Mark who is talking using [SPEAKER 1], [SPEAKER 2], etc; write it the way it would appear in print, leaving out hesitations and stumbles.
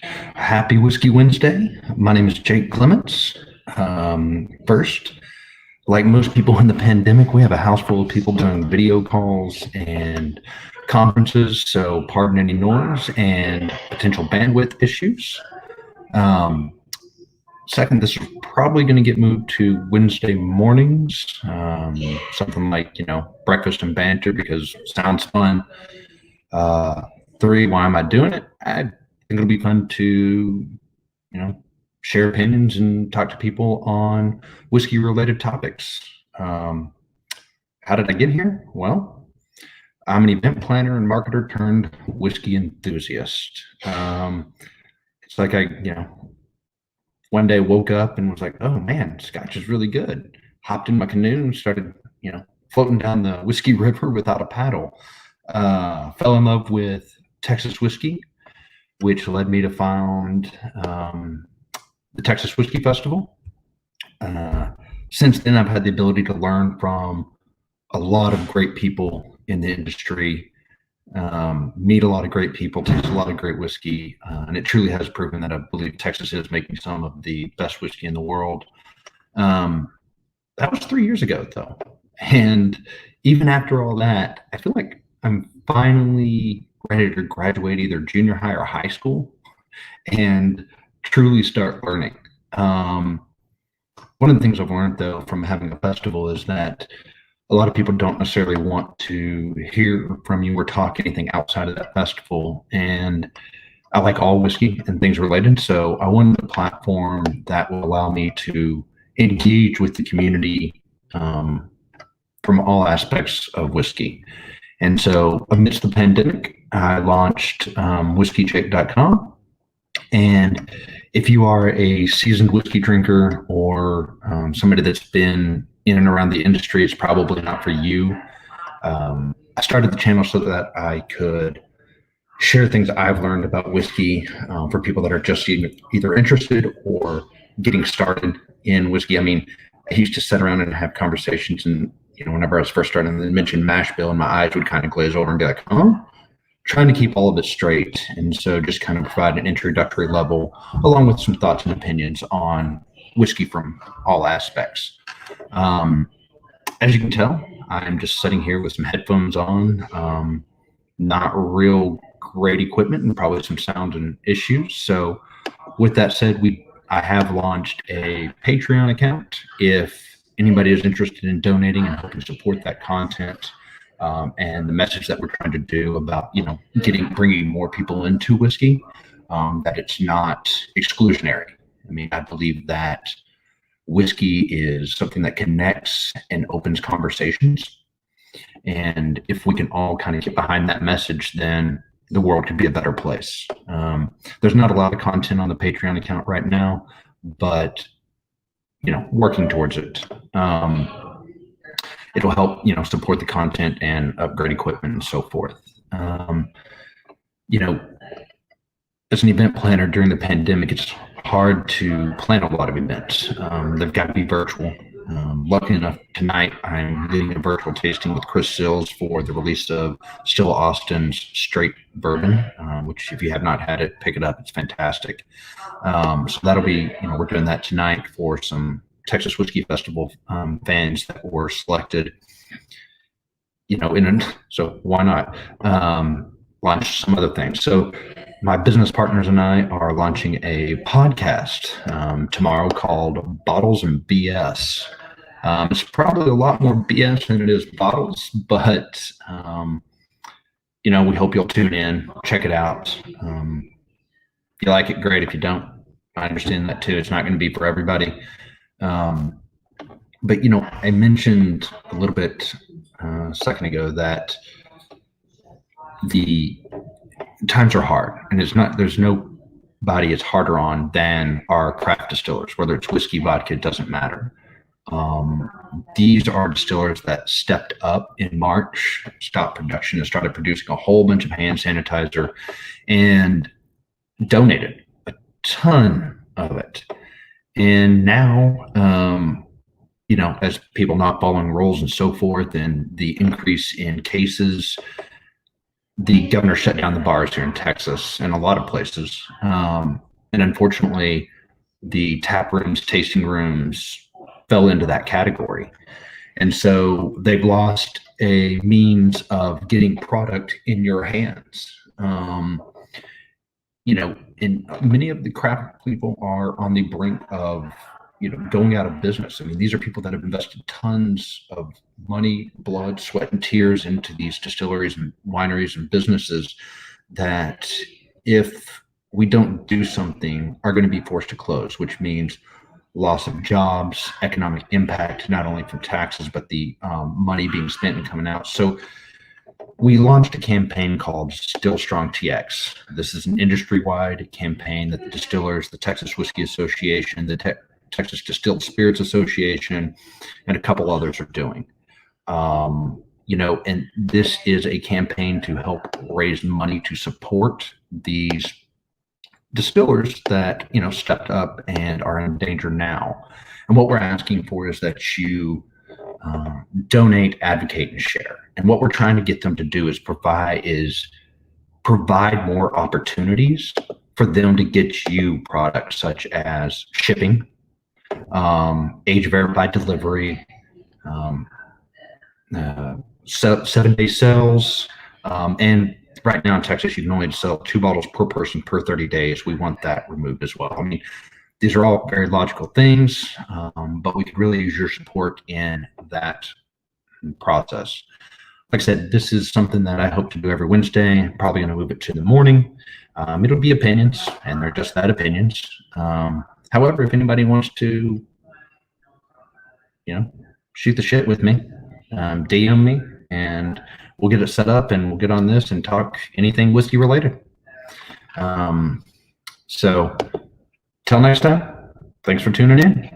[SPEAKER 1] Happy Whiskey Wednesday. My name is Jake Clements. First, like most people in the pandemic, we have a house full of people doing video calls and conferences, so pardon any noise and potential bandwidth issues. Um, Second, this is probably going to get moved to Wednesday mornings, something like, breakfast and banter because it sounds fun. Uh, Three, why am I doing it? I think it'll be fun to, share opinions and talk to people on whiskey related topics. How did I get here? Well, I'm an event planner and marketer turned whiskey enthusiast. It's like one day woke up and was like, oh man, scotch is really good. Hopped in my canoe and started, floating down the whiskey river without a paddle. Fell in love with Texas whiskey, which led me to found the Texas Whiskey Festival. Since then, I've had the ability to learn from a lot of great people in the industry, meet a lot of great people, taste a lot of great whiskey, and it truly has proven that I believe Texas is making some of the best whiskey in the world. That was 3 years ago, though. And even after all that, I feel like I'm finally ready to graduate either junior high or high school and truly start learning. One of the things I've learned, though, from having a festival is that a lot of people don't necessarily want to hear from you or talk anything outside of that festival. And I like all whiskey and things related. So I wanted a platform that will allow me to engage with the community from all aspects of whiskey. And so amidst the pandemic, I launched whiskeyjake.com. And if you are a seasoned whiskey drinker or somebody that's been in and around the industry, it's probably not for you. I started the channel so that I could share things I've learned about whiskey for people that are just either interested or getting started in whiskey. I mean, I used to sit around and have conversations, and whenever I was first starting, and mentioned mash bill, and my eyes would kind of glaze over and be like, "Huh?" Trying to keep all of it straight. And so just kind of provide an introductory level along with some thoughts and opinions on whiskey from all aspects. As you can tell, I'm just sitting here with some headphones on, not real great equipment and probably some sound and issues. So with that said, I have launched a Patreon account. If anybody is interested in donating and helping support that content, and the message that we're trying to do about, bringing more people into whiskey, that it's not exclusionary. I mean, I believe that whiskey is something that connects and opens conversations. And if we can all kind of get behind that message, then the world could be a better place. There's not a lot of content on the Patreon account right now, but, working towards it. It'll help, support the content and upgrade equipment and so forth. As an event planner during the pandemic, it's hard to plan a lot of events. They've got to be virtual. Lucky enough, tonight I'm doing a virtual tasting with Chris Sills for the release of Still Austin's Straight Bourbon, which if you have not had it, pick it up. It's fantastic. So that'll be, we're doing that tonight for some Texas Whiskey Festival fans that were selected, so why not launch some other things? So my business partners and I are launching a podcast tomorrow called Bottles and BS. It's probably a lot more BS than it is bottles, but we hope you'll tune in, check it out. If you like it, great. If you don't, I understand that too. It's not going to be for everybody. But I mentioned a little bit a second ago that the times are hard, and there's nobody it's harder on than our craft distillers, whether it's whiskey, vodka, it doesn't matter. These are distillers that stepped up in March, stopped production, and started producing a whole bunch of hand sanitizer and donated a ton of it. And now, as people not following rules and so forth, and the increase in cases, the governor shut down the bars here in Texas and a lot of places. And unfortunately, the tap rooms, tasting rooms fell into that category. And so they've lost a means of getting product in your hands. And many of the craft people are on the brink of, going out of business. I mean, these are people that have invested tons of money, blood, sweat, and tears into these distilleries and wineries and businesses that, if we don't do something, are going to be forced to close, which means loss of jobs, economic impact, not only from taxes, but the money being spent and coming out. So we launched a campaign called Still Strong TX. This is an industry-wide campaign that the distillers, the Texas Whiskey Association, the Texas Distilled Spirits Association, and a couple others are doing. And this is a campaign to help raise money to support these distillers that, stepped up and are in danger now. And what we're asking for is that you donate, advocate, and share. And what we're trying to get them to do is provide more opportunities for them to get you products such as shipping, age verified delivery, 7-day sales, and right now in Texas, you can only sell 2 bottles per person per 30 days. We want that removed as well. I mean, these are all very logical things, but we could really use your support in that process. Like I said, this is something that I hope to do every Wednesday. I'm probably going to move it to the morning. It'll be opinions, and they're just that, opinions. However, if anybody wants to, shoot the shit with me, DM me, and we'll get it set up, and we'll get on this and talk anything whiskey related. So till next time, thanks for tuning in.